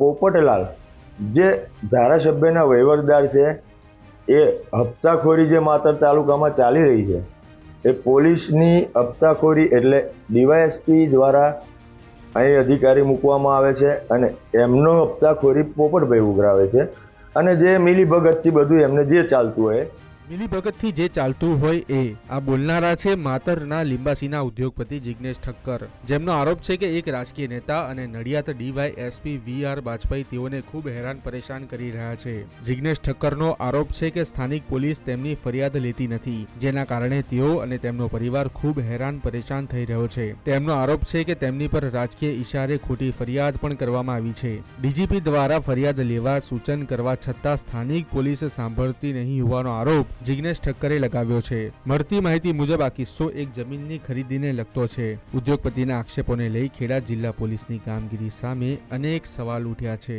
પોપટલાલ જે ધારાસભ્યના વહીવટદાર છે એ હપ્તાખોરી જે માતર તાલુકામાં ચાલી રહી છે એ પોલીસની હપ્તાખોરી એટલે ડીવાયએસપી દ્વારા અહીં અધિકારી મૂકવામાં આવે છે અને એમનો હપ્તાખોરી પોપટભાઈ ઉઘરાવે છે અને જે મિલીભગતથી બધું એમને જે ચાલતું હોય મિલીભગતથી જે ચાલતું હોય એ આ બોલનારા છે માતરના લિંબાસીના ઉદ્યોગપતિ જિગ્નેશ ઠક્કર, જેમનો આરોપ છે કે એક રાજકીય નેતા અને નડિયાદ ડીવાયએસપી વી.આર. બાજપાઈ તેઓને ખૂબ હેરાન પરેશાન કરી રહ્યા છે। જિગ્નેશ ઠક્કરનો આરોપ છે કે સ્થાનિક પોલીસ તેમની ફરિયાદ લેતી નથી, જેના કારણે તેઓ અને તેમનો પરિવાર ખૂબ હેરાન પરેશાન થઈ રહ્યો છે। તેમનો આરોપ છે કે તેમની પર રાજકીય ઇશારે ખોટી ફરિયાદ પણ કરવામાં આવી છે। ડીજીપી દ્વારા ફરિયાદ લેવા સૂચન કરવા છતાં સ્થાનિક પોલીસ સાંભળતી નહીં હોવાનો આરોપ જિગ્નેશ ઠક્કરે લગાવ્યો છે। મળતી માહિતી મુજબ આ કિસ્સો એક જમીનની ખરીદીને લગતો છે। ઉદ્યોગપતિના આક્ષેપોને લઈ ખેડા જિલ્લા પોલીસની કામગીરી સામે અનેક સવાલ ઉઠ્યા છે।